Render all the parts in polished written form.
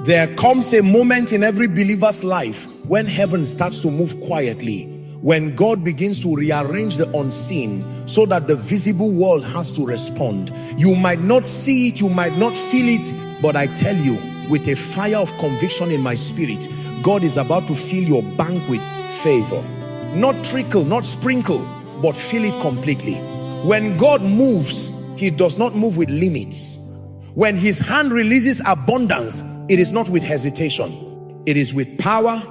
There comes a moment in every believer's life when heaven starts to move quietly, when God begins to rearrange the unseen so that the visible world has to respond. You might not see it, you might not feel it, but I tell you, with a fire of conviction in my spirit, God is about to fill your bank with favor. Not trickle, not sprinkle, but fill it completely. When God moves, he does not move with limits. When his hand releases abundance, it is not with hesitation. It is with power,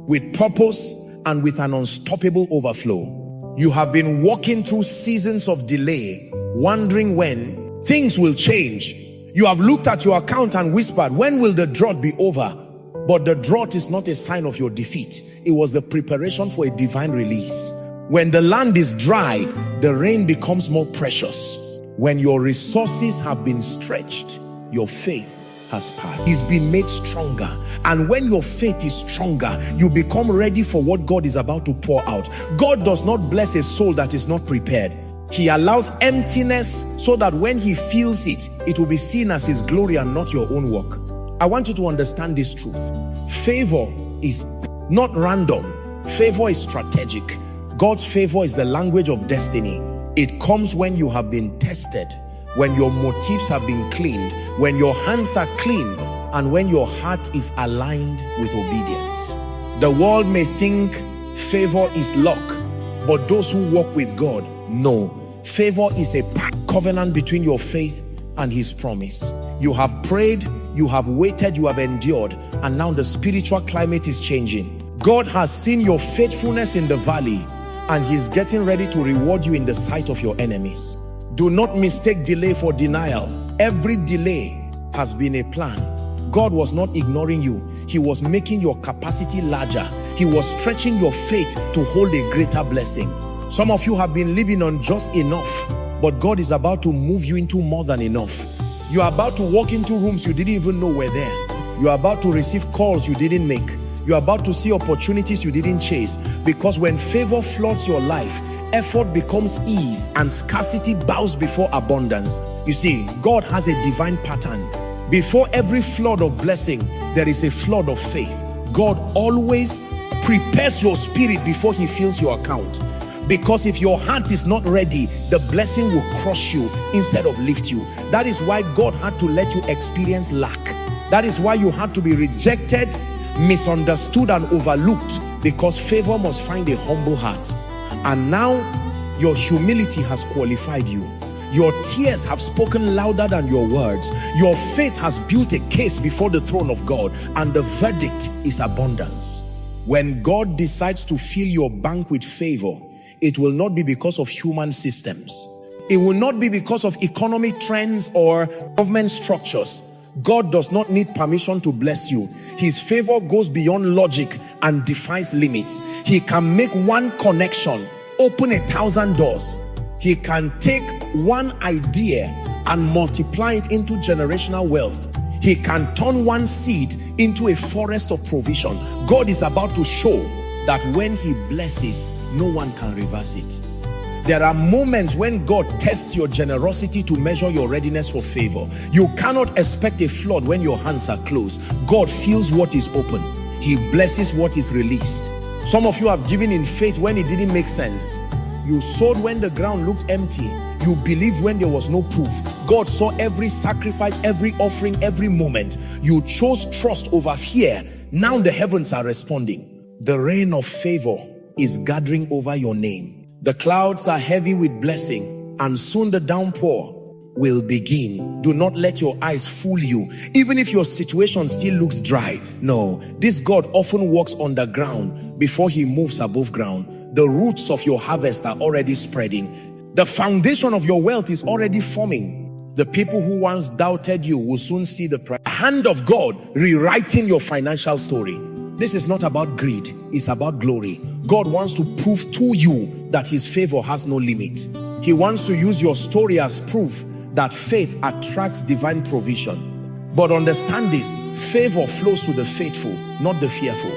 with purpose, and with an unstoppable overflow. You have been walking through seasons of delay, wondering when things will change. You have looked at your account and whispered, when will the drought be over? But the drought is not a sign of your defeat. It was the preparation for a divine release. When the land is dry, the rain becomes more precious. When your resources have been stretched, your faith has passed. It's been made stronger. And when your faith is stronger, you become ready for what God is about to pour out. God does not bless a soul that is not prepared. He allows emptiness so that when he feels it, it will be seen as his glory and not your own work. I want you to understand this truth. Favor is not random. Favor is strategic. God's favor is the language of destiny. It comes when you have been tested, when your motives have been cleaned, when your hands are clean, and when your heart is aligned with obedience. The world may think favor is luck, but those who walk with God know favor is a covenant between your faith and his promise. You have prayed, you have waited, you have endured, and now the spiritual climate is changing. God has seen your faithfulness in the valley, and he's getting ready to reward you in the sight of your enemies. Do not mistake delay for denial. Every delay has been a plan. God was not ignoring you. He was making your capacity larger. He was stretching your faith to hold a greater blessing. Some of you have been living on just enough, but God is about to move you into more than enough. You are about to walk into rooms you didn't even know were there. You are about to receive calls you didn't make. You are about to see opportunities you didn't chase, because when favor floods your life, effort becomes ease and scarcity bows before abundance. You see, God has a divine pattern. Before every flood of blessing, there is a flood of faith. God always prepares your spirit before he fills your account. Because if your heart is not ready, the blessing will crush you instead of lift you. That is why God had to let you experience lack. That is why you had to be rejected, misunderstood, and overlooked, because favor must find a humble heart. And now your humility has qualified you. Your tears have spoken louder than your words. Your faith has built a case before the throne of God, and the verdict is abundance. When God decides to fill your bank with favor, it will not be because of human systems. It will not be because of economic trends or government structures. God does not need permission to bless you. His favor goes beyond logic and defies limits. He can make one connection open 1,000 doors. He can take one idea and multiply it into generational wealth. He can turn one seed into a forest of provision. God is about to show that when he blesses, no one can reverse it. There are moments when God tests your generosity to measure your readiness for favor. You cannot expect a flood when your hands are closed. God fills what is open. He blesses what is released. Some of you have given in faith when it didn't make sense. You sowed when the ground looked empty. You believed when there was no proof. God saw every sacrifice, every offering, every moment. You chose trust over fear. Now the heavens are responding. The rain of favor is gathering over your name. The clouds are heavy with blessing, and soon the downpour will begin. Do not let your eyes fool you. Even if your situation still looks dry, no, this God often walks underground before he moves above ground. The roots of your harvest are already spreading. The foundation of your wealth is already forming. The people who once doubted you will soon see the hand of God rewriting your financial story. This is not about greed, it's about glory. God wants to prove to you that his favor has no limit. He wants to use your story as proof that faith attracts divine provision. But understand this, favor flows to the faithful, not the fearful.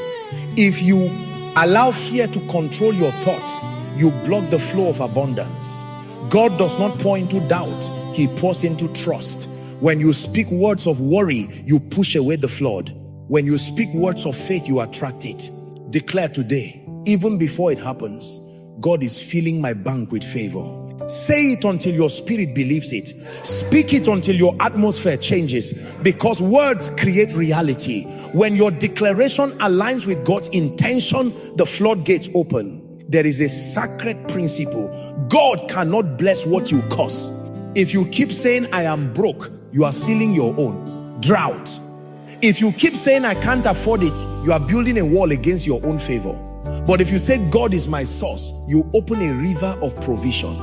If you allow fear to control your thoughts, you block the flow of abundance. God does not pour into doubt, he pours into trust. When you speak words of worry, you push away the flood. When you speak words of faith, you attract it. Declare today, even before it happens, God is filling my bank with favor. Say it until your spirit believes it. Speak it until your atmosphere changes, because words create reality. When your declaration aligns with God's intention, the floodgates open. There is a sacred principle. God cannot bless what you curse. If you keep saying I am broke, you are sealing your own drought. If you keep saying I can't afford it, you are building a wall against your own favor. But if you say God is my source, you open a river of provision.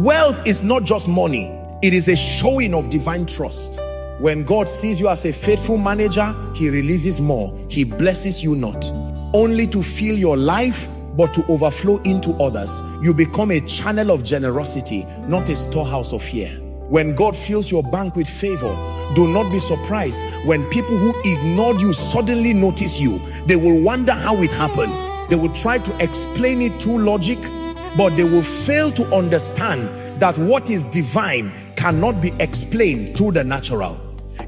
Wealth is not just money, it is a showing of divine trust. When God sees you as a faithful manager, he releases more. He blesses you not only to fill your life, but to overflow into others. You become a channel of generosity, not a storehouse of fear. When God fills your bank with favor, do not be surprised when people who ignored you suddenly notice you. They will wonder how it happened. They will try to explain it through logic, but they will fail to understand that what is divine cannot be explained through the natural.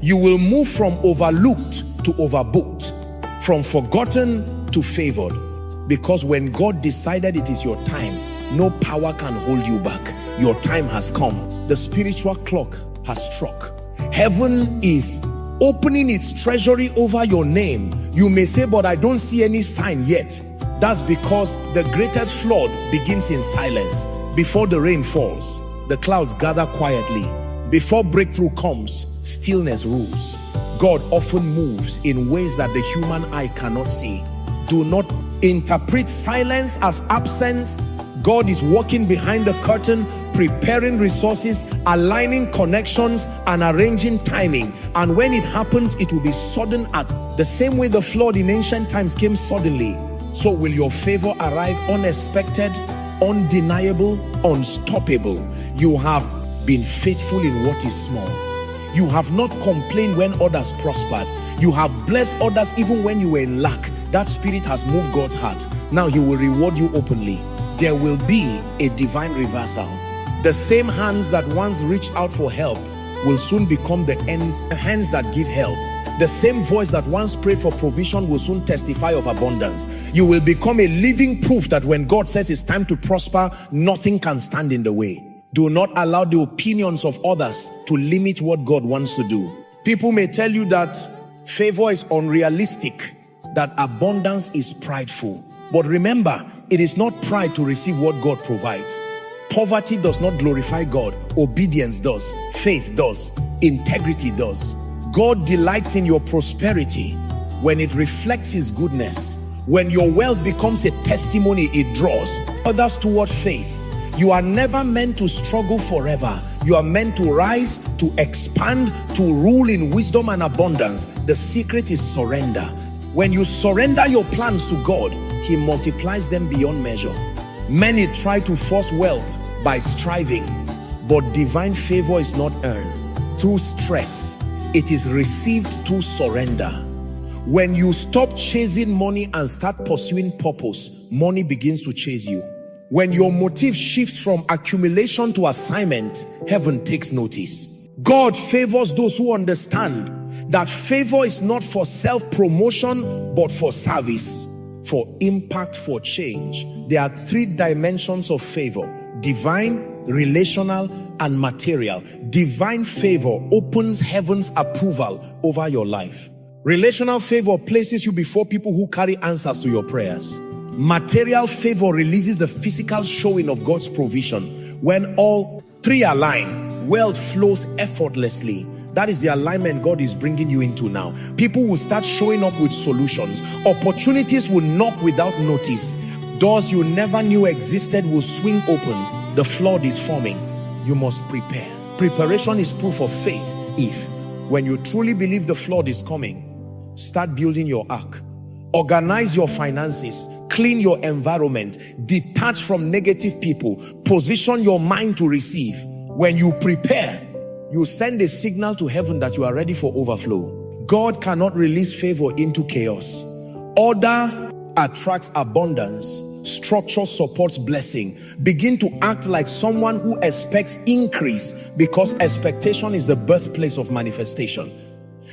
You will move from overlooked to overbooked, from forgotten to favored. Because when God decided it is your time, no power can hold you back. Your time has come. The spiritual clock has struck. Heaven is opening its treasury over your name. You may say, but I don't see any sign yet. That's because the greatest flood begins in silence. Before the rain falls, the clouds gather quietly. Before breakthrough comes, stillness rules. God often moves in ways that the human eye cannot see. Do not interpret silence as absence. God is working behind the curtain, preparing resources, aligning connections, and arranging timing. And when it happens, it will be sudden. At the same way the flood in ancient times came suddenly, so will your favor arrive unexpected, undeniable, unstoppable. You have been faithful in what is small. You have not complained when others prospered. You have blessed others even when you were in lack. That spirit has moved God's heart. Now he will reward you openly. There will be a divine reversal. The same hands that once reached out for help will soon become the hands that give help. The same voice that once prayed for provision will soon testify of abundance. You will become a living proof that when God says it's time to prosper, nothing can stand in the way. Do not allow the opinions of others to limit what God wants to do. People may tell you that favor is unrealistic, that abundance is prideful. But remember, it is not pride to receive what God provides. Poverty does not glorify God. Obedience does. Faith does. Integrity does. God delights in your prosperity when it reflects his goodness. When your wealth becomes a testimony, it draws others toward faith. You are never meant to struggle forever. You are meant to rise, to expand, to rule in wisdom and abundance. The secret is surrender. When you surrender your plans to God, he multiplies them beyond measure. Many try to force wealth by striving, but divine favor is not earned through stress. It is received through surrender. When you stop chasing money and start pursuing purpose, money begins to chase you. When your motive shifts from accumulation to assignment, heaven takes notice. God favors those who understand that favor is not for self-promotion, but for service, for impact, for change. There are three dimensions of favor: divine, relational, and material. Divine favor opens heaven's approval over your life. Relational favor places you before people who carry answers to your prayers. Material favor releases the physical showing of God's provision. When all three align, wealth flows effortlessly. That is the alignment God is bringing you into now. People will start showing up with solutions. Opportunities will knock without notice. Doors you never knew existed will swing open. The flood is forming. You must prepare. Preparation is proof of faith. If when you truly believe the flood is coming, start building your ark. Organize your finances, clean your environment, detach from negative people, position your mind to receive. When you prepare, you send a signal to heaven that you are ready for overflow. God cannot release favor into chaos. Order attracts abundance. Structure supports blessing. Begin to act like someone who expects increase, because expectation is the birthplace of manifestation.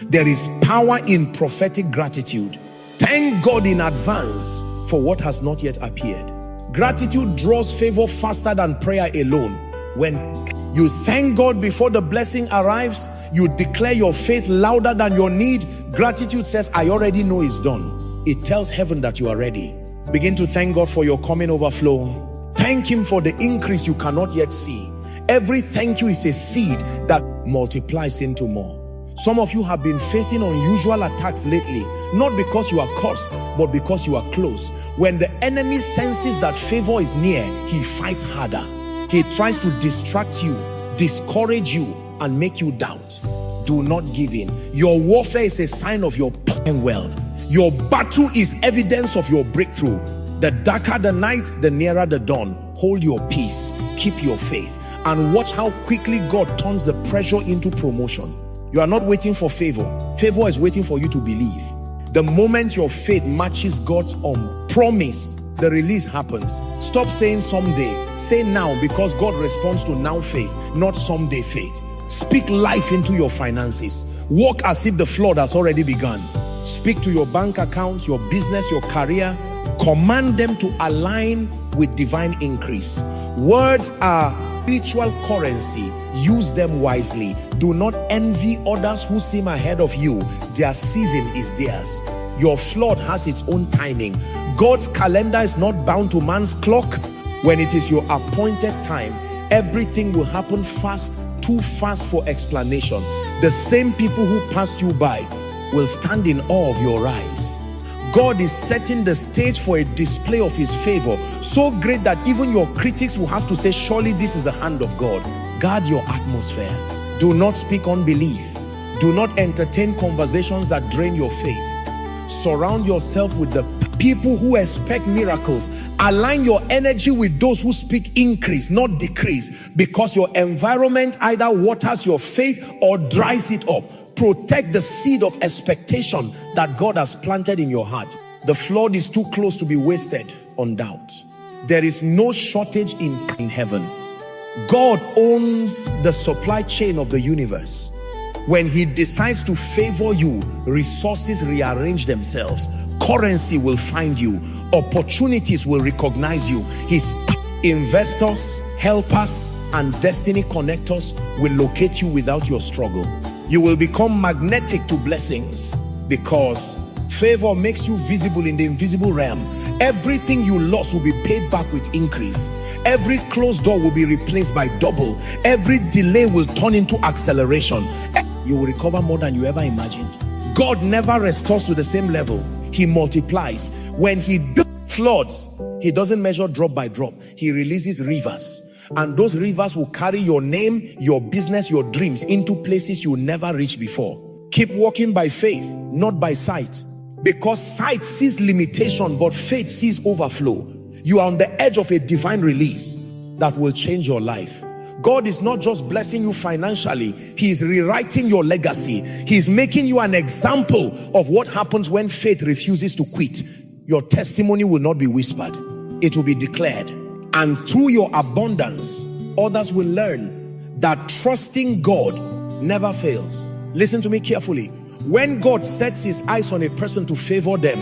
There is power in prophetic gratitude. Thank God in advance for what has not yet appeared. Gratitude draws favor faster than prayer alone. When you thank God before the blessing arrives, you declare your faith louder than your need. Gratitude says, I already know it's done. It tells heaven that you are ready. Begin to thank God for your coming overflow. Thank him for the increase you cannot yet see. Every thank you is a seed that multiplies into more. Some of you have been facing unusual attacks lately, not because you are cursed, but because you are close. When the enemy senses that favor is near, he fights harder. He tries to distract you, discourage you, and make you doubt. Do not give in. Your warfare is a sign of your wealth. Your battle is evidence of your breakthrough. The darker the night, the nearer the dawn. Hold your peace, keep your faith, and watch how quickly God turns the pressure into promotion. You are not waiting for favor. Favor is waiting for you to believe. The moment your faith matches God's promise, the release happens. Stop saying someday. Say now, because God responds to now faith, not someday faith. Speak life into your finances. Walk as if the flood has already begun. Speak to your bank account, your business, your career. Command them to align with divine increase. Words are spiritual currency. Use them wisely. Do not envy others who seem ahead of you. Their season is theirs. Your flood has its own timing. God's calendar is not bound to man's clock. When it is your appointed time, everything will happen fast, too fast for explanation. The same people who passed you by will stand in awe of your rise. God is setting the stage for a display of his favor, so great that even your critics will have to say, surely this is the hand of God. Guard your atmosphere. Do not speak unbelief. Do not entertain conversations that drain your faith. Surround yourself with the people who expect miracles. Align your energy with those who speak increase, not decrease, because your environment either waters your faith or dries it up. Protect the seed of expectation that God has planted in your heart. The flood is too close to be wasted on doubt. There is no shortage in heaven. God owns the supply chain of the universe. When he decides to favor you, resources rearrange themselves. Currency will find you. Opportunities will recognize you. His investors, helpers, and destiny connectors will locate you without your struggle. You will become magnetic to blessings because favor makes you visible in the invisible realm. Everything you lost will be paid back with increase. Every closed door will be replaced by double. Every delay will turn into acceleration. You will recover more than you ever imagined. God never restores to the same level. He multiplies. When he floods, he doesn't measure drop by drop. He releases rivers. And those rivers will carry your name, your business, your dreams into places you never reached before. Keep walking by faith, not by sight. Because sight sees limitation, but faith sees overflow. You are on the edge of a divine release that will change your life. God is not just blessing you financially. He is rewriting your legacy. He is making you an example of what happens when faith refuses to quit. Your testimony will not be whispered. It will be declared. And through your abundance, others will learn that trusting God never fails. Listen to me carefully. When God sets his eyes on a person to favor them,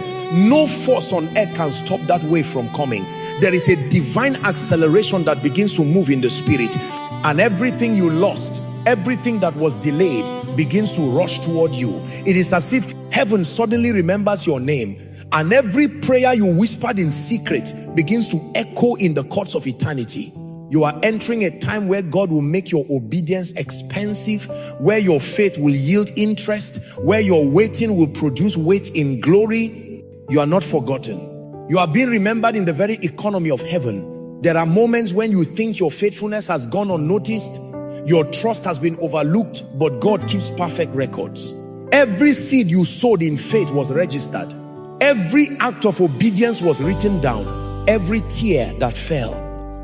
no force on earth can stop that wave from coming. There is a divine acceleration that begins to move in the spirit. And everything you lost, everything that was delayed, begins to rush toward you. It is as if heaven suddenly remembers your name. And every prayer you whispered in secret begins to echo in the courts of eternity. You are entering a time where God will make your obedience expensive, where your faith will yield interest, where your waiting will produce weight in glory. You are not forgotten. You are being remembered in the very economy of heaven. There are moments when you think your faithfulness has gone unnoticed, your trust has been overlooked, but God keeps perfect records. Every seed you sowed in faith was registered. Every act of obedience was written down. Every tear that fell,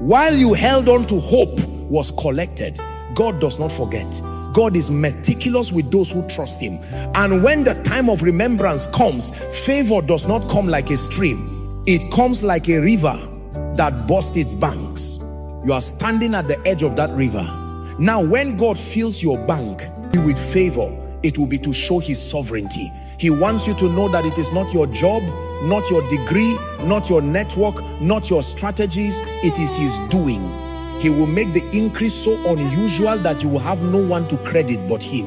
while you held on to hope, was collected. God does not forget. God is meticulous with those who trust him. And when the time of remembrance comes, favor does not come like a stream. It comes like a river that bursts its banks. You are standing at the edge of that river. Now, when God fills your bank with favor, it will be to show his sovereignty. He wants you to know that it is not your job, not your degree, not your network, not your strategies. It is his doing. He will make the increase so unusual that you will have no one to credit but him.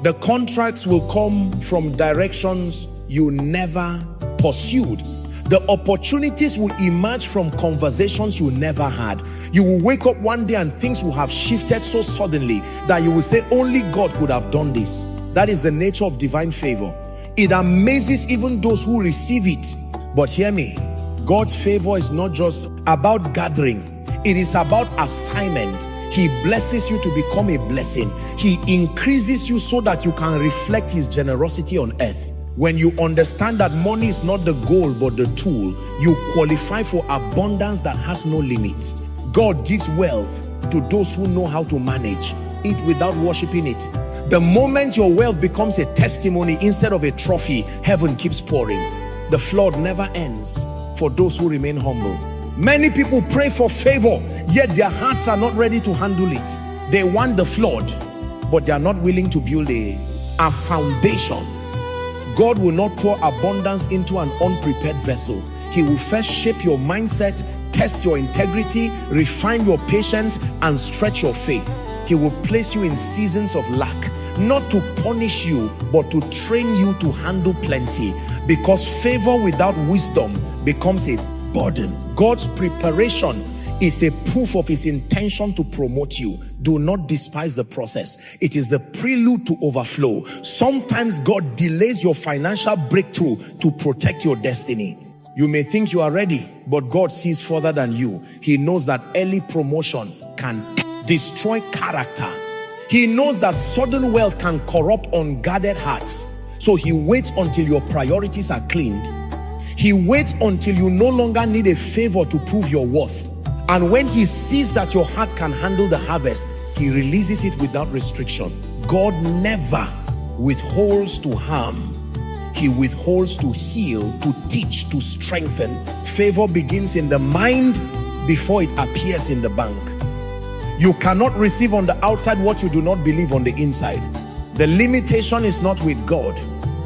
The contracts will come from directions you never pursued. The opportunities will emerge from conversations you never had. You will wake up one day and things will have shifted so suddenly that you will say, only God could have done this. That is the nature of divine favor. It amazes even those who receive it. But hear me, God's favor is not just about gathering. It is about assignment. He blesses you to become a blessing. He increases you so that you can reflect his generosity on earth. When you understand that money is not the goal but the tool, you qualify for abundance that has no limit. God gives wealth to those who know how to manage it without worshiping it. The moment your wealth becomes a testimony instead of a trophy, heaven keeps pouring. The flood never ends for those who remain humble. Many people pray for favor, yet their hearts are not ready to handle it. They want the flood, but they are not willing to build a foundation. God will not pour abundance into an unprepared vessel. He will first shape your mindset, test your integrity, refine your patience, and stretch your faith. He will place you in seasons of lack, not to punish you, but to train you to handle plenty. Because favor without wisdom becomes a burden. God's preparation is a proof of his intention to promote you. Do not despise the process. It is the prelude to overflow. Sometimes God delays your financial breakthrough to protect your destiny. You may think you are ready, but God sees further than you. He knows that early promotion can destroy character. He knows that sudden wealth can corrupt unguarded hearts. So he waits until your priorities are cleaned. He waits until you no longer need a favor to prove your worth. And when he sees that your heart can handle the harvest, he releases it without restriction. God never withholds to harm. He withholds to heal, to teach, to strengthen. Favor begins in the mind before it appears in the bank. You cannot receive on the outside what you do not believe on the inside. The limitation is not with God,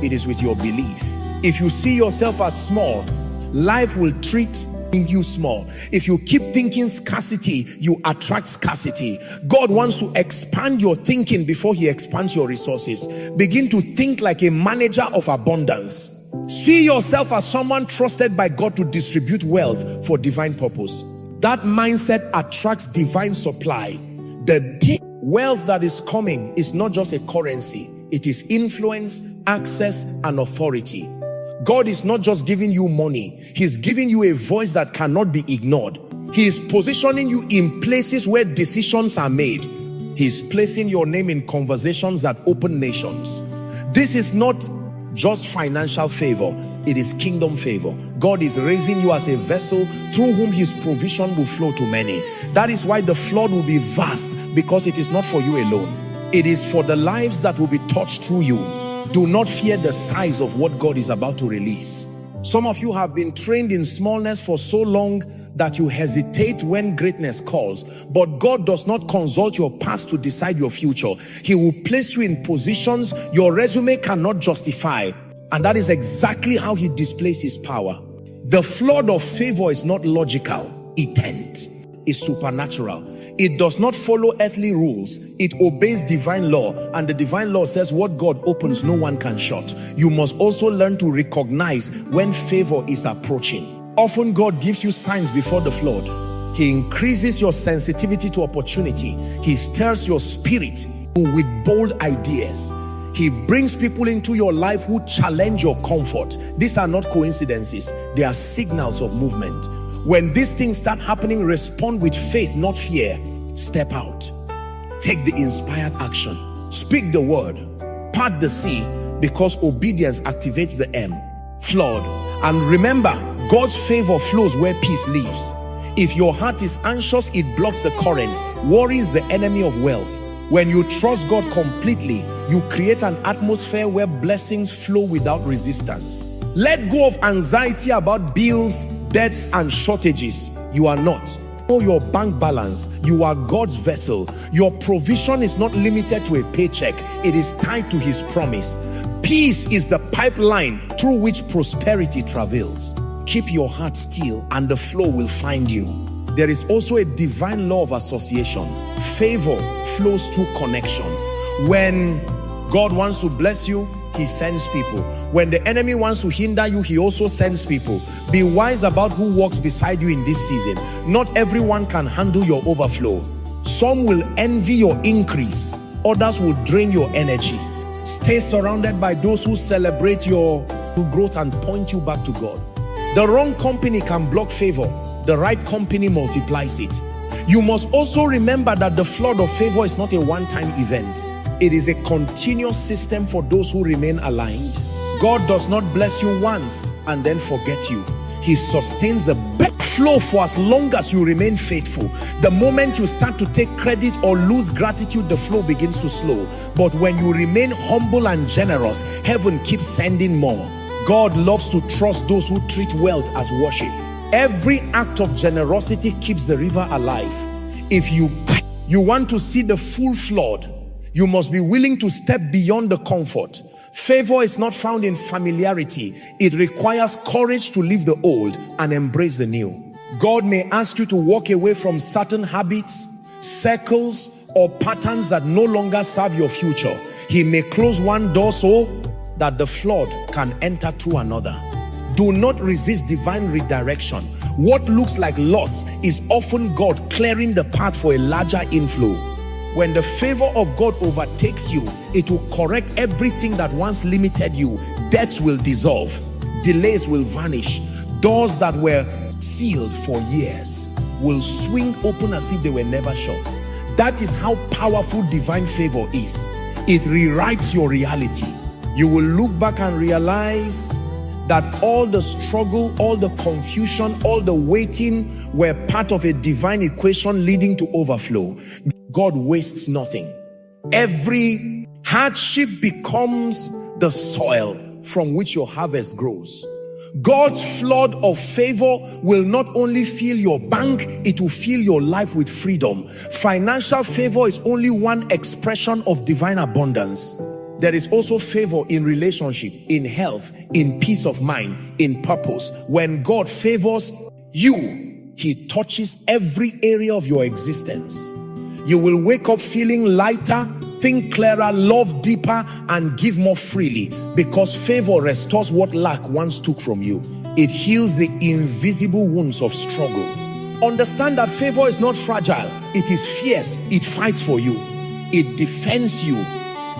it is with your belief. If you see yourself as small, life will treat you small. If you keep thinking scarcity, you attract scarcity. God wants to expand your thinking before he expands your resources. Begin to think like a manager of abundance. See yourself as someone trusted by God to distribute wealth for divine purpose. That mindset attracts divine supply. The deep wealth that is coming is not just a currency. It is influence, access, and authority. God is not just giving you money. He's giving you a voice that cannot be ignored. He is positioning you in places where decisions are made. He's placing your name in conversations that open nations. This is not just financial favor. It is kingdom favor. God is raising you as a vessel through whom his provision will flow to many. That is why the flood will be vast, because it is not for you alone. It is for the lives that will be touched through you. Do not fear the size of what God is about to release. Some of you have been trained in smallness for so long that you hesitate when greatness calls. But God does not consult your past to decide your future. He will place you in positions your resume cannot justify. And that is exactly how he displays his power. The flood of favor is not logical. It is supernatural. It does not follow earthly rules. It obeys divine law. And the divine law says what God opens, no one can shut. You must also learn to recognize when favor is approaching. Often God gives you signs before the flood. He increases your sensitivity to opportunity. He stirs your spirit with bold ideas. He brings people into your life who challenge your comfort. These are not coincidences. They are signals of movement. When these things start happening, respond with faith, not fear. Step out. Take the inspired action. Speak the word. Part the sea, because obedience activates the M. Flood. And remember, God's favor flows where peace lives. If your heart is anxious, it blocks the current. Worry is the enemy of wealth. When you trust God completely, you create an atmosphere where blessings flow without resistance. Let go of anxiety about bills, debts, and shortages. You are not. Know your bank balance. You are God's vessel. Your provision is not limited to a paycheck. It is tied to his promise. Peace is the pipeline through which prosperity travels. Keep your heart still and the flow will find you. There is also a divine law of association. Favor flows through connection. When God wants to bless you, he sends people. When the enemy wants to hinder you, he also sends people. Be wise about who walks beside you in this season. Not everyone can handle your overflow. Some will envy your increase. Others will drain your energy. Stay surrounded by those who celebrate your growth and point you back to God. The wrong company can block favor. The right company multiplies it. You must also remember that the flood of favor is not a one-time event. It is a continuous system for those who remain aligned. God does not bless you once and then forget you. He sustains the flow for as long as you remain faithful. The moment you start to take credit or lose gratitude, the flow begins to slow. But when you remain humble and generous, heaven keeps sending more. God loves to trust those who treat wealth as worship. Every act of generosity keeps the river alive. If you want to see the full flood, you must be willing to step beyond the comfort. Favor is not found in familiarity. It requires courage to leave the old and embrace the new. God may ask you to walk away from certain habits, circles, or patterns that no longer serve your future. He may close one door so that the flood can enter through another. Do not resist divine redirection. What looks like loss is often God clearing the path for a larger inflow. When the favor of God overtakes you, it will correct everything that once limited you. Debts will dissolve. Delays will vanish. Doors that were sealed for years will swing open as if they were never shut. That is how powerful divine favor is. It rewrites your reality. You will look back and realize that all the struggle, all the confusion, all the waiting were part of a divine equation leading to overflow. God wastes nothing. Every hardship becomes the soil from which your harvest grows. God's flood of favor will not only fill your bank, it will fill your life with freedom. Financial favor is only one expression of divine abundance. There is also favor in relationship, in health, in peace of mind, in purpose. When God favors you, he touches every area of your existence. You will wake up feeling lighter, think clearer, love deeper, and give more freely, because favor restores what lack once took from you. It heals the invisible wounds of struggle. Understand that favor is not fragile. It is fierce. It fights for you. It defends you.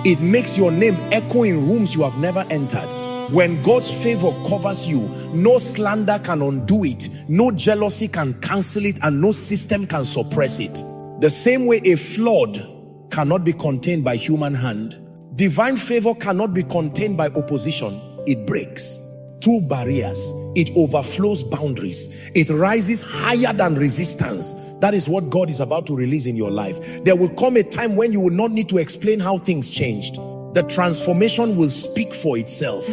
It makes your name echo in rooms you have never entered. When God's favor covers you, no slander can undo it, no jealousy can cancel it, and no system can suppress it. The same way a flood cannot be contained by human hand, divine favor cannot be contained by opposition. It breaks through barriers. It overflows boundaries. It rises higher than resistance. That is what God is about to release in your life. There will come a time when you will not need to explain how things changed. The transformation will speak for itself.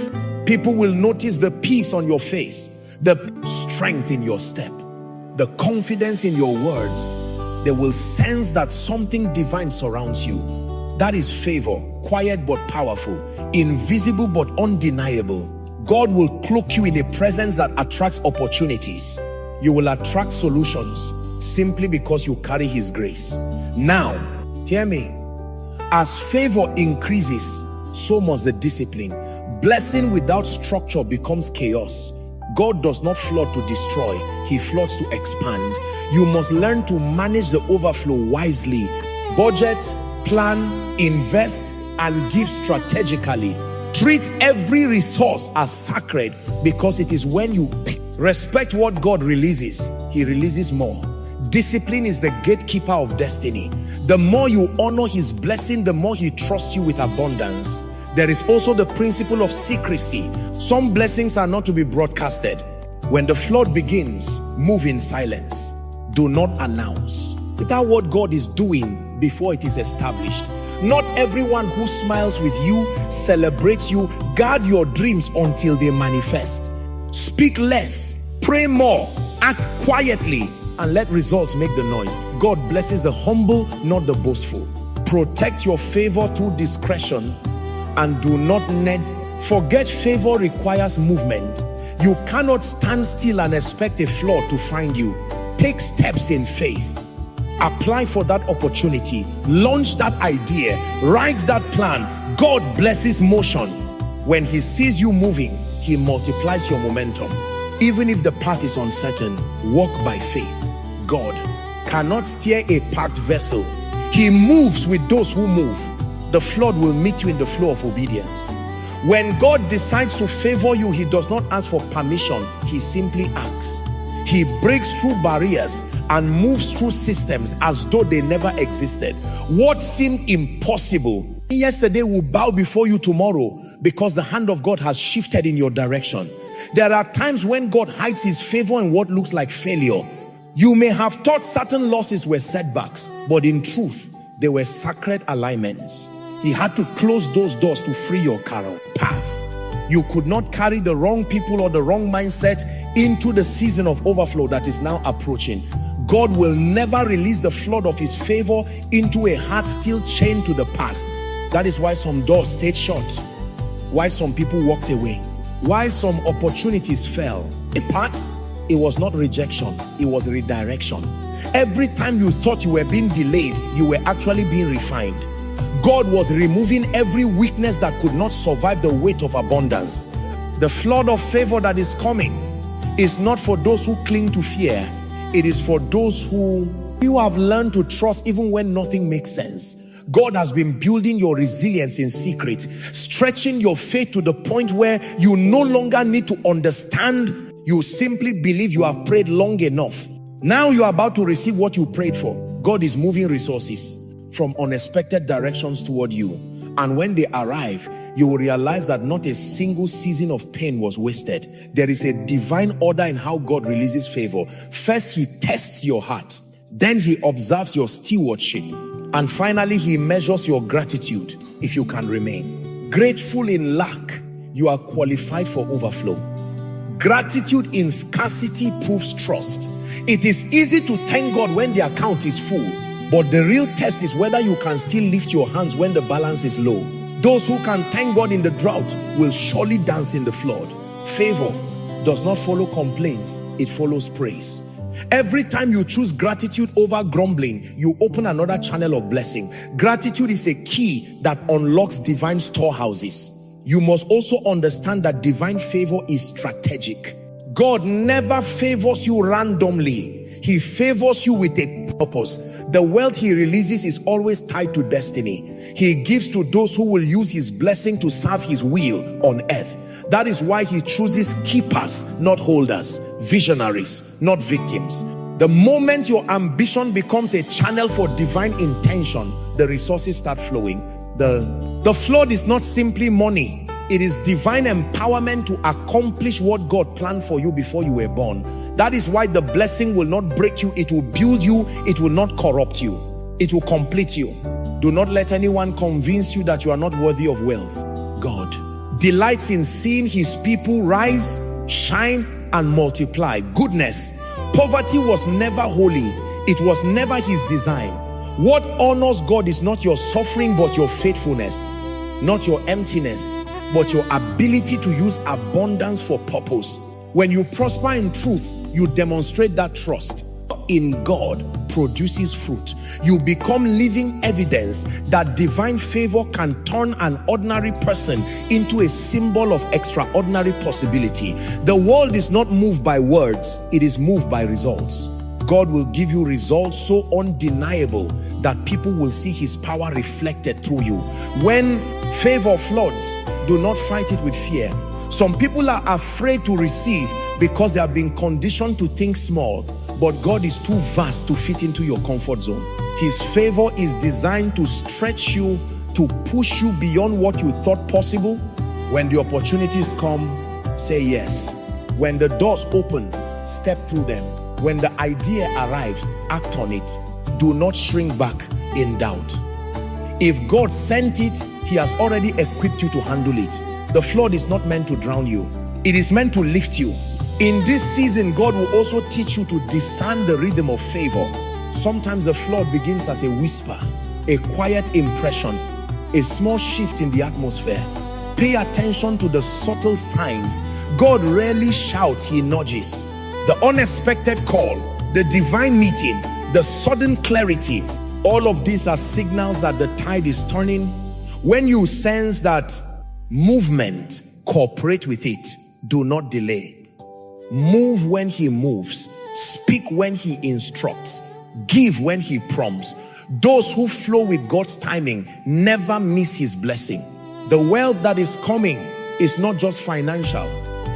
People will notice the peace on your face, the strength in your step, the confidence in your words. They will sense that something divine surrounds you. That is favor, quiet but powerful, invisible but undeniable. God will cloak you in a presence that attracts opportunities. You will attract solutions simply because you carry his grace. Now, hear me. As favor increases, so must the discipline. Blessing without structure becomes chaos. God does not flood to destroy, he floods to expand. You must learn to manage the overflow wisely. Budget, plan, invest, and give strategically. Treat every resource as sacred, because it is when you respect what God releases, he releases more. Discipline is the gatekeeper of destiny. The more you honor his blessing, the more he trusts you with abundance. There is also the principle of secrecy. Some blessings are not to be broadcasted. When the flood begins, move in silence. Do not announce. Without what God is doing before it is established. Not everyone who smiles with you, celebrates you. Guard your dreams until they manifest. Speak less, pray more, act quietly, and let results make the noise. God blesses the humble, not the boastful. Protect your favor through discretion and do not forget favor requires movement. You cannot stand still and expect a flood to find you. Take steps in faith. Apply for that opportunity. Launch that idea. Write that plan. God blesses motion. When he sees you moving, he multiplies your momentum. Even if the path is uncertain, walk by faith. God cannot steer a packed vessel. He moves with those who move. The flood will meet you in the flow of obedience. When God decides to favor you, he does not ask for permission. He simply acts. He breaks through barriers and moves through systems as though they never existed. What seemed impossible yesterday will bow before you tomorrow because the hand of God has shifted in your direction. There are times when God hides his favor in what looks like failure. You may have thought certain losses were setbacks, but in truth, they were sacred alignments. He had to close those doors to free your path. You could not carry the wrong people or the wrong mindset into the season of overflow that is now approaching. God will never release the flood of his favor into a heart still chained to the past. That is why some doors stayed shut, why some people walked away, why some opportunities fell. In part, it was not rejection, it was redirection. Every time you thought you were being delayed, you were actually being refined. God was removing every weakness that could not survive the weight of abundance. The flood of favor that is coming is not for those who cling to fear. It is for those who you have learned to trust even when nothing makes sense. God has been building your resilience in secret, stretching your faith to the point where you no longer need to understand. You simply believe you have prayed long enough. Now you are about to receive what you prayed for. God is moving resources from unexpected directions toward you. And when they arrive, you will realize that not a single season of pain was wasted. There is a divine order in how God releases favor. First, he tests your heart. Then he observes your stewardship. And finally, he measures your gratitude if you can remain. Grateful in lack, you are qualified for overflow. Gratitude in scarcity proves trust. It is easy to thank God when the account is full, but the real test is whether you can still lift your hands when the balance is low. Those who can thank God in the drought will surely dance in the flood. Favor does not follow complaints, it follows praise. Every time you choose gratitude over grumbling, you open another channel of blessing. Gratitude is a key that unlocks divine storehouses. You must also understand that divine favor is strategic. God never favors you randomly. He favors you with a purpose. The wealth he releases is always tied to destiny. He gives to those who will use his blessing to serve his will on earth. That is why he chooses keepers, not holders, visionaries, not victims. The moment your ambition becomes a channel for divine intention, the resources start flowing. The flood is not simply money. It is divine empowerment to accomplish what God planned for you before you were born. That is why the blessing will not break you. It will build you. It will not corrupt you. It will complete you. Do not let anyone convince you that you are not worthy of wealth. God delights in seeing his people rise, shine, and multiply. Goodness. Poverty was never holy. It was never his design. What honors God is not your suffering, but your faithfulness. Not your emptiness, but your ability to use abundance for purpose. When you prosper in truth, you demonstrate that trust in God produces fruit. You become living evidence that divine favor can turn an ordinary person into a symbol of extraordinary possibility. The world is not moved by words, it is moved by results. God will give you results so undeniable that people will see his power reflected through you. When favor floods, do not fight it with fear. Some people are afraid to receive because they have been conditioned to think small, but God is too vast to fit into your comfort zone. His favor is designed to stretch you, to push you beyond what you thought possible. When the opportunities come, say yes. When the doors open, step through them. When the idea arrives, act on it. Do not shrink back in doubt. If God sent it, he has already equipped you to handle it. The flood is not meant to drown you. It is meant to lift you. In this season, God will also teach you to discern the rhythm of favor. Sometimes the flood begins as a whisper, a quiet impression, a small shift in the atmosphere. Pay attention to the subtle signs. God rarely shouts, he nudges. The unexpected call, the divine meeting, the sudden clarity, all of these are signals that the tide is turning. When you sense that movement, cooperate with it. Do not delay. Move when he moves. Speak when he instructs. Give when he prompts. Those who flow with God's timing never miss his blessing. The wealth that is coming is not just financial.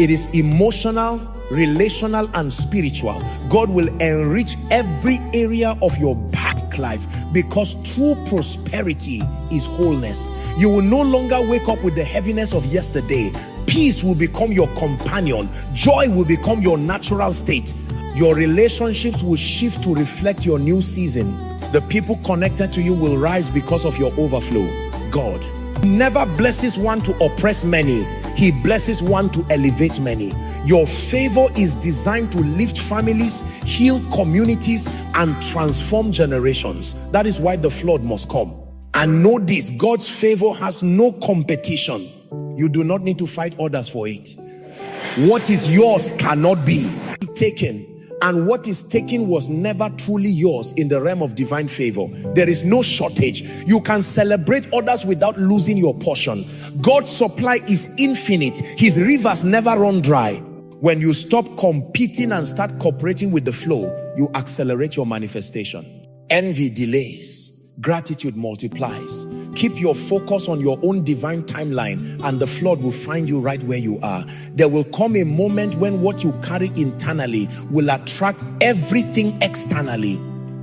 It is emotional, relational, and spiritual. God will enrich every area of your back life, because true prosperity is wholeness. You will no longer wake up with the heaviness of yesterday. Peace will become your companion. Joy will become your natural state. Your relationships will shift to reflect your new season. The people connected to you will rise because of your overflow. God never blesses one to oppress many. He blesses one to elevate many. Your favor is designed to lift families, heal communities, and transform generations. That is why the flood must come. And know this, God's favor has no competition. You do not need to fight others for it. What is yours cannot be taken. And what is taken was never truly yours in the realm of divine favor. There is no shortage. You can celebrate others without losing your portion. God's supply is infinite. His rivers never run dry. When you stop competing and start cooperating with the flow, you accelerate your manifestation. Envy delays. Gratitude multiplies. Keep your focus on your own divine timeline, and the flood will find you right where you are. There will come a moment when what you carry internally will attract everything externally.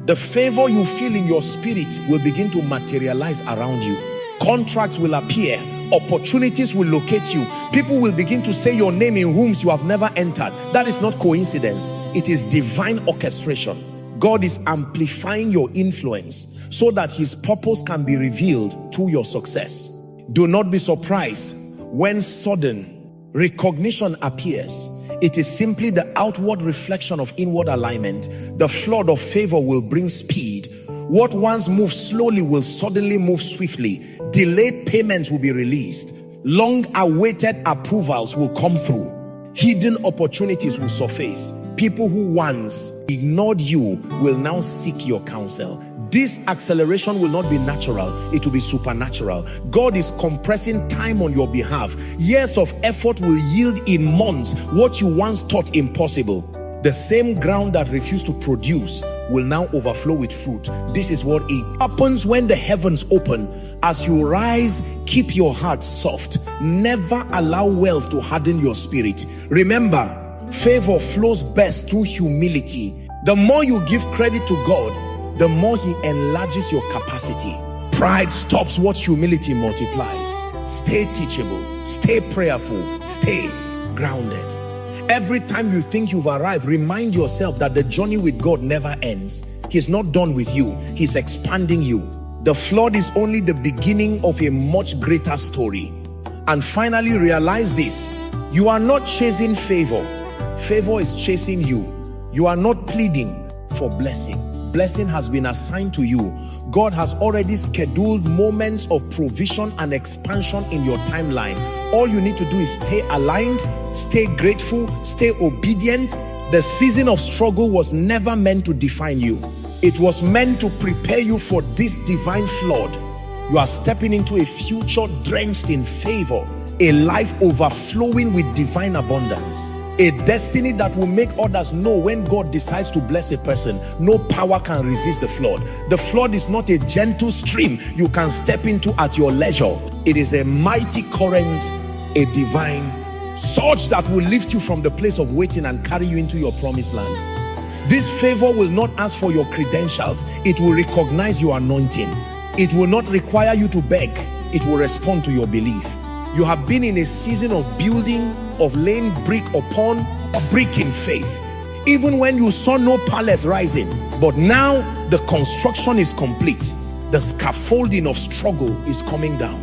The favor you feel in your spirit will begin to materialize around you. Contracts will appear. Opportunities will locate you. People will begin to say your name in rooms you have never entered. That is not coincidence. It is divine orchestration. God is amplifying your influence so that his purpose can be revealed through your success. Do not be surprised when sudden recognition appears. It is simply the outward reflection of inward alignment. The flood of favor will bring speed. What once moved slowly will suddenly move swiftly. Delayed payments will be released. Long-awaited approvals will come through. Hidden opportunities will surface. People who once ignored you will now seek your counsel. This acceleration will not be natural, it will be supernatural. God is compressing time on your behalf. Years of effort will yield in months what you once thought impossible. The same ground that refused to produce will now overflow with fruit. This is what it happens when the heavens open. As you rise, keep your heart soft. Never allow wealth to harden your spirit. Remember, favor flows best through humility. The more you give credit to God, the more he enlarges your capacity. Pride stops what humility multiplies. Stay teachable, stay prayerful, stay grounded. Every time you think you've arrived, remind yourself that the journey with God never ends. He's not done with you, he's expanding you. The flood is only the beginning of a much greater story. And finally, realize this: you are not chasing favor. Favor is chasing you. You are not pleading for blessing. Blessing has been assigned to you. God has already scheduled moments of provision and expansion in your timeline. All you need to do is stay aligned, stay grateful, stay obedient. The season of struggle was never meant to define you. It was meant to prepare you for this divine flood. You are stepping into a future drenched in favor, a life overflowing with divine abundance. A destiny that will make others know when God decides to bless a person, no power can resist the flood. The flood is not a gentle stream you can step into at your leisure. It is a mighty current, a divine surge that will lift you from the place of waiting and carry you into your promised land. This favor will not ask for your credentials. It will recognize your anointing. It will not require you to beg. It will respond to your belief. You have been in a season of building, of laying brick upon brick in faith, even when you saw no palace rising. But now the construction is complete. The scaffolding of struggle is coming down,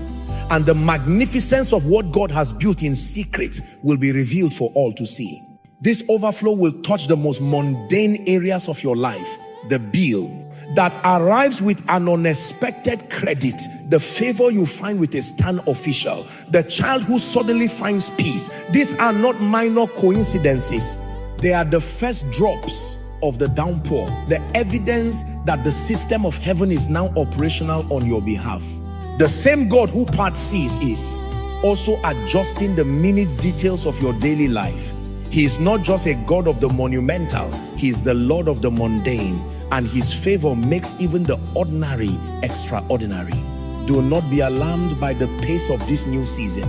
and the magnificence of what God has built in secret will be revealed for all to see. This overflow will touch the most mundane areas of your life. The bill that arrives with an unexpected credit, the favor you find with a stand official, the child who suddenly finds peace. These are not minor coincidences. They are the first drops of the downpour, the evidence that the system of heaven is now operational on your behalf. The same God who parts seas is also adjusting the minute details of your daily life. He is not just a God of the monumental, he is the Lord of the mundane, and his favor makes even the ordinary extraordinary. Do not be alarmed by the pace of this new season.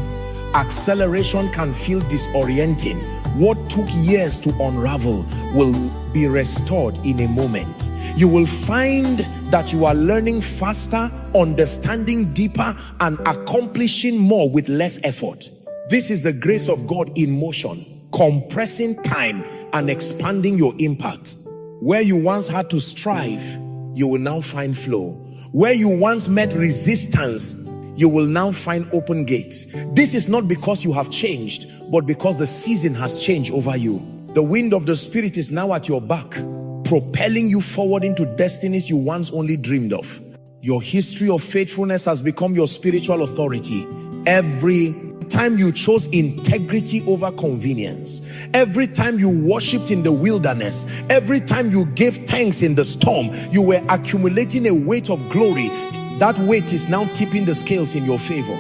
Acceleration can feel disorienting. What took years to unravel will be restored in a moment. You will find that you are learning faster, understanding deeper, and accomplishing more with less effort. This is the grace of God in motion, compressing time and expanding your impact. Where you once had to strive, you will now find flow. Where you once met resistance, you will now find open gates. This is not because you have changed, but because the season has changed over you. The wind of the Spirit is now at your back, propelling you forward into destinies you once only dreamed of. Your history of faithfulness has become your spiritual authority. Every time you chose integrity over convenience, every time you worshipped in the wilderness, every time you gave thanks in the storm, you were accumulating a weight of glory. That weight is now tipping the scales in your favor.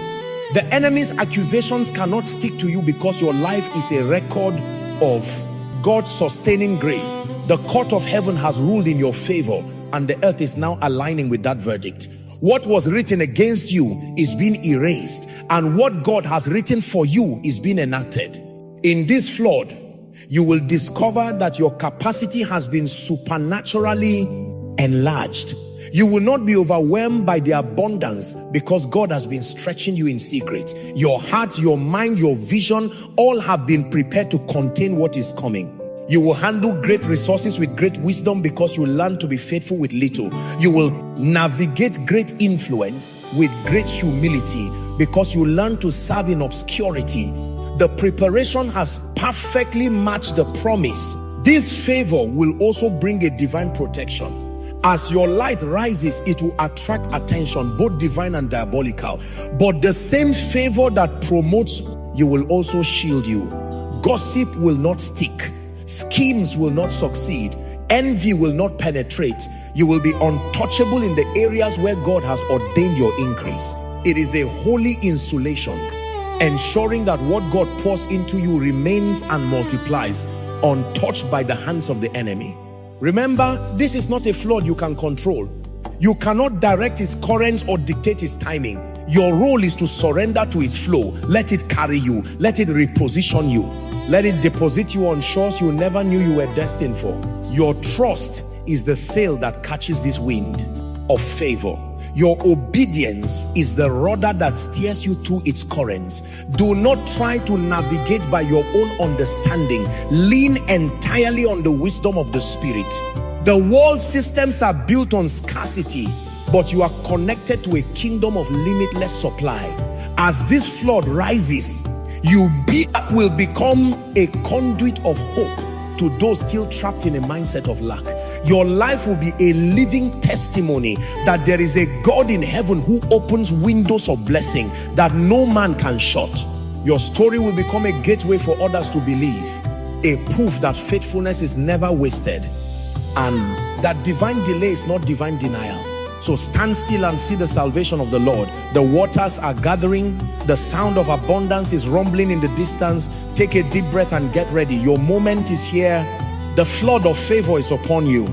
The enemy's accusations cannot stick to you because your life is a record of God's sustaining grace. The court of heaven has ruled in your favor, and the earth is now aligning with that verdict. What was written against you is being erased, and what God has written for you is being enacted. In this flood, you will discover that your capacity has been supernaturally enlarged. You will not be overwhelmed by the abundance because God has been stretching you in secret. Your heart, your mind, your vision, all have been prepared to contain what is coming. You will handle great resources with great wisdom because you learn to be faithful with little. You will navigate great influence with great humility because you learn to serve in obscurity. The preparation has perfectly matched the promise. This favor will also bring a divine protection. As your light rises, it will attract attention, both divine and diabolical. But the same favor that promotes you will also shield you. Gossip will not stick. Schemes will not succeed. Envy will not penetrate. You will be untouchable in the areas where God has ordained your increase. It is a holy insulation, ensuring that what God pours into you remains and multiplies, untouched by the hands of the enemy. Remember, this is not a flood you can control. You cannot direct its currents or dictate its timing. Your role is to surrender to its flow. Let it carry you. Let it reposition you. Let it deposit you on shores you never knew you were destined for. Your trust is the sail that catches this wind of favor. Your obedience is the rudder that steers you through its currents. Do not try to navigate by your own understanding. Lean entirely on the wisdom of the Spirit. The world systems are built on scarcity, but you are connected to a kingdom of limitless supply. As this flood rises, you will become a conduit of hope to those still trapped in a mindset of lack. Your life will be a living testimony that there is a God in heaven who opens windows of blessing that no man can shut. Your story will become a gateway for others to believe, a proof that faithfulness is never wasted and that divine delay is not divine denial. So stand still and see the salvation of the Lord. The waters are gathering. The sound of abundance is rumbling in the distance. Take a deep breath and get ready. Your moment is here. The flood of favor is upon you.